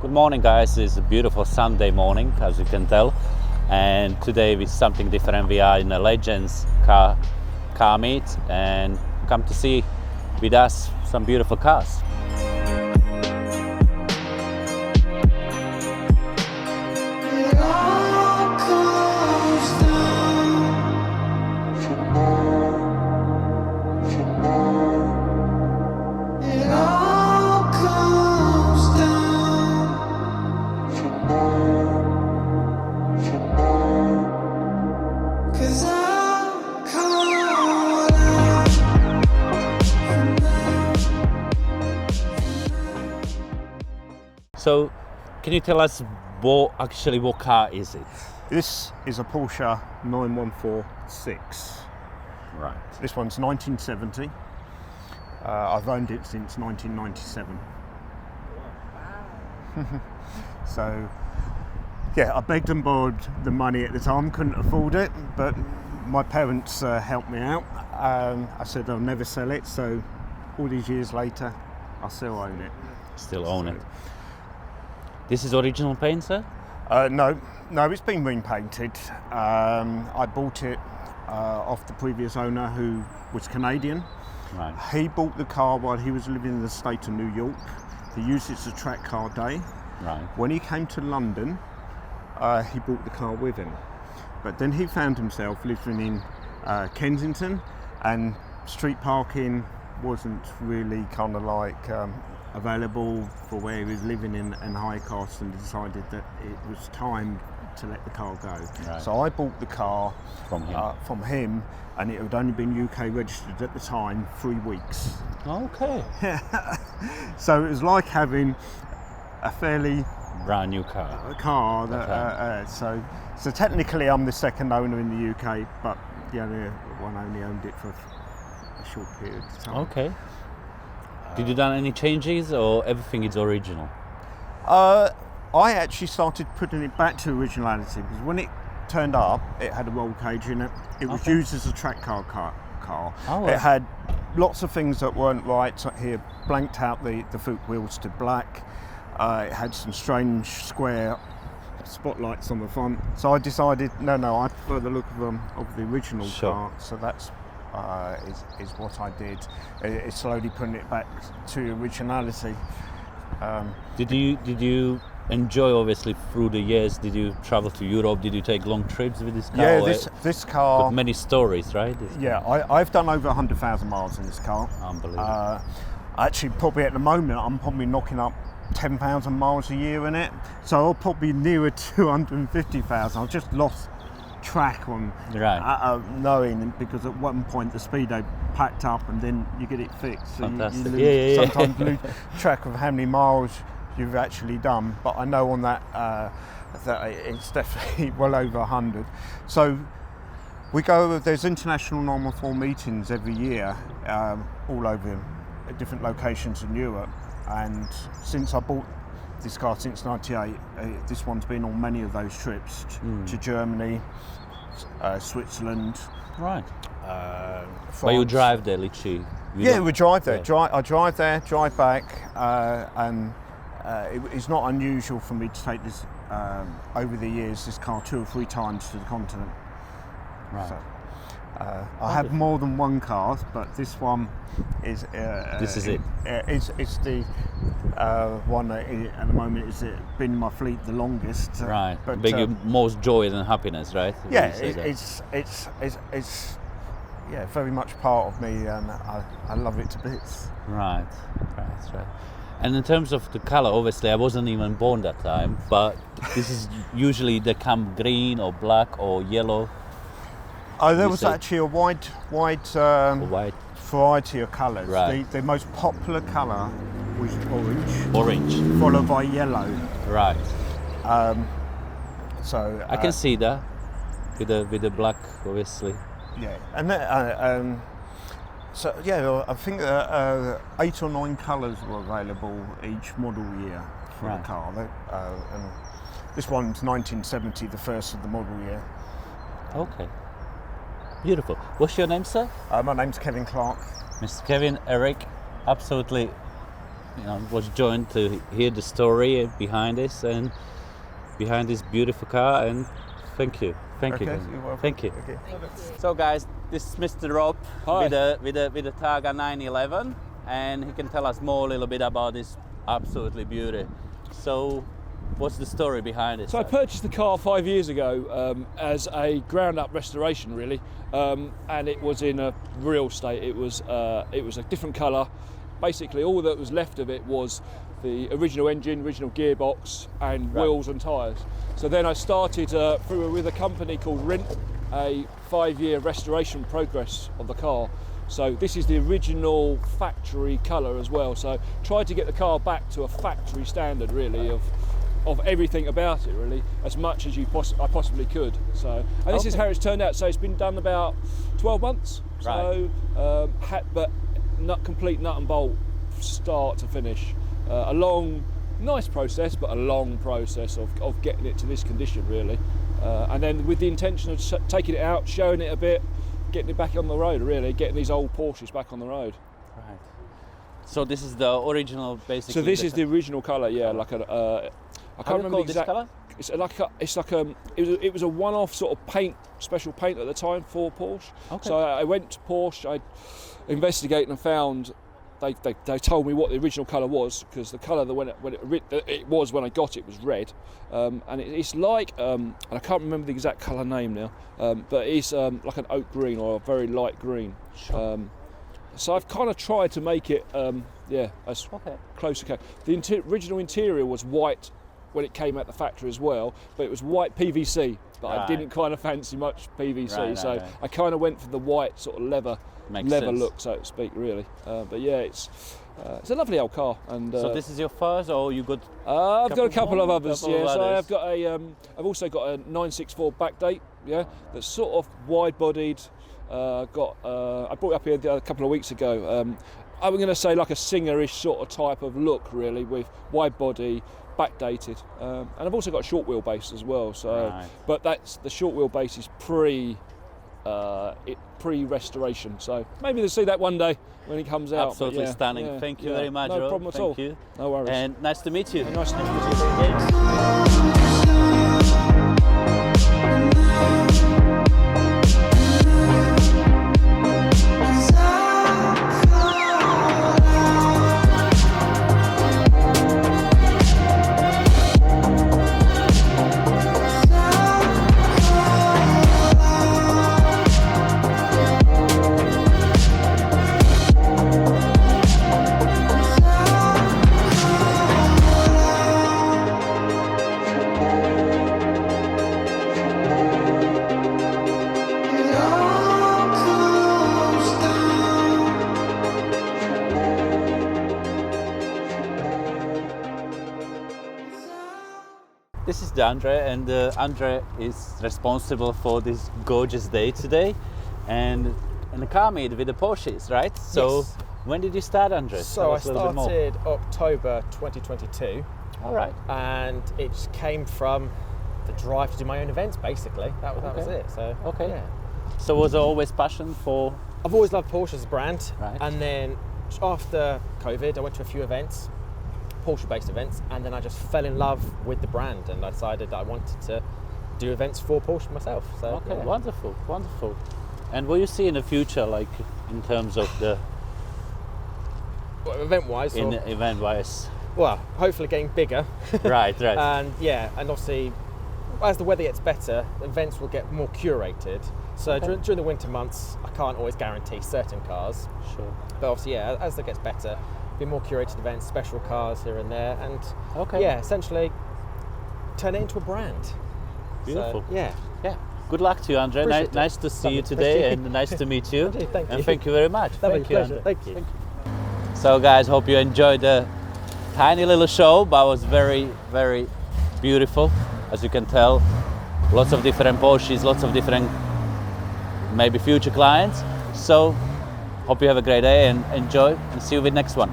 Good morning, guys. It's a beautiful Sunday morning, as you can tell, and today is something different. We are in a Legends car meet and come to see with us some beautiful cars. So, can you tell us what car is it? This is a Porsche 9146. Right. This one's 1970. I've owned it since 1997. So, yeah, I begged and borrowed the money at the time, couldn't afford it, but my parents helped me out. I said I'll never sell it, so all these years later, I still own it. Still own it. This is original paint, sir? No, it's been repainted. I bought it off the previous owner, who was Canadian. Right. He bought the car while he was living in the state of New York. He used it as a track car day. Right. When he came to London, he brought the car with him. But then he found himself living in Kensington, and street parking wasn't really kind of like available for where he was living in high cost, and decided that it was time to let the car go. Right. So I bought the car From him. And it had only been UK registered at the time 3 weeks. Okay. So it was like having a fairly Brand new car. car that, so technically I'm the second owner in the UK, but the other one only owned it for a short period of time. Okay. Did you done any changes, or everything is original? I actually started putting it back to originality, because when it turned up, it had a roll cage in it. It was used as a track car. Oh, it had lots of things that weren't right. So here, blanked out the foot wheels to black. It had some strange square spotlights on the front. So I decided, no, I prefer the look of the original car. So that's is what I did. It's slowly putting it back to originality. Did you enjoy, obviously, through the years? Did you travel to Europe? Did you take long trips with this car? Yeah, this car. Got many stories, right? I've done over 100,000 miles in this car. Unbelievable. Actually, probably at the moment, I'm probably knocking up 10,000 miles a year in it. So I'll probably nearer 250,000. I've just lost track on knowing, because at one point the speedo packed up and then you get it fixed. So Fantastic. you sometimes lose track of how many miles you've actually done. But I know on that it's definitely well over 100. So there's international normal 4 meetings every year, all over different locations in Europe. And since I bought this car since '98, this one's been on many of those trips to Germany, Switzerland. Right. France. But you drive there, literally? We drive there. Yeah. I drive there, drive back, and it's not unusual for me to take this, over the years, this car 2 or 3 times to the continent. Right. So, I have more than one car, but this one is. This is it. It's the one that at the moment is been in my fleet the longest. Right. But Bring you most joy than happiness, right? Yeah, it's very much part of me, and I love it to bits. Right. And in terms of the color, obviously I wasn't even born that time, but this is usually they come green or black or yellow. There was actually a wide variety of colours. Right. The most popular colour was orange. Orange. Followed by yellow. Right. So I can see that with the black, obviously. Yeah, and then, I think 8 or 9 colours were available each model year for the car. And this one's 1970, the first of the model year. Okay. Beautiful. What's your name, sir? My name's Kevin Clark. Mr. Kevin, Eric, absolutely was joined to hear the story behind this and behind this beautiful car. And thank you. Thank you. Okay, you're welcome. Thank you. Okay. So guys, this is Mr. Rob Hi. with the Targa 911, and he can tell us more a little bit about this absolutely beauty. So what's the story behind it? So I purchased the car 5 years ago as a ground-up restoration, really, and it was in a real state. It was a different colour. Basically, all that was left of it was the original engine, original gearbox, and wheels and tyres. So then I started with a company called Rint, a 5-year restoration progress of the car. So this is the original factory colour as well. So tried to get the car back to a factory standard, really, of everything about it, really, as much as I possibly could. So, and this is how it's turned out. So it's been done about 12 months. So, but complete nut and bolt, start to finish. A long, nice process, but a long process of getting it to this condition, really. And then with the intention of taking it out, showing it a bit, getting it back on the road, really, getting these old Porsches back on the road. Right. So this is the original, basically. So this is the original colour, yeah. Like I can't remember the exact. Colour? It was a one-off sort of paint, special paint at the time for Porsche. Okay. So I went to Porsche, I investigated and found. They told me what the original colour was, because the colour that when I got it was red, and it's like and I can't remember the exact colour name now, but it's like an oak green or a very light green. Sure. So I've kind of tried to make it as close as I can. The original interior was white when it came out the factory as well, but it was white PVC, but I didn't kind of fancy much PVC, so I kind of went for the white sort of leather look, so to speak, really. But yeah, it's a lovely old car. And so this is your first, or you got? I've got a couple of others. So I've got I've also got a 964 backdate. Yeah, that's sort of wide-bodied. I brought it up here a couple of weeks ago. I'm going to say like a singer-ish sort of type of look, really, with wide body, backdated, and I've also got a short wheelbase as well. So, but that's the short wheelbase is pre-restoration. So maybe they'll see that one day when it comes out. Absolutely stunning. Yeah, thank you very much. No problem at all. Thank you. No worries. And nice to meet you. And nice to meet you. This is Andre, and Andre is responsible for this gorgeous day today, and the car meet with the Porsches, right? So yes. When did you start, Andre? So I started October 2022. All right. And it just came from the drive to do my own events, basically. That was it. So yeah. So was there always passion for? I've always loved Porsche as a brand, right. And then after COVID, I went to a few events, Porsche-based events, and then I just fell in love with the brand, and I decided that I wanted to do events for Porsche myself. So yeah. Wonderful. And what you see in the future, like in terms of the event-wise? Event-wise. Well, hopefully getting bigger. Right. And yeah, and obviously, as the weather gets better, events will get more curated. So during the winter months, I can't always guarantee certain cars. Sure. But obviously, yeah, as it gets better, be more curated events, special cars here and there, and essentially turn it into a brand. Beautiful. So, yeah. Good luck to you, Andre. Nice to see you today, and nice to meet you. Thank you. And thank you very much. Thank you, Andre. Thank you. So, guys, hope you enjoyed the tiny little show, but it was very, very beautiful, as you can tell. Lots of different Porsches, lots of different maybe future clients. So, hope you have a great day and enjoy, and see you with the next one.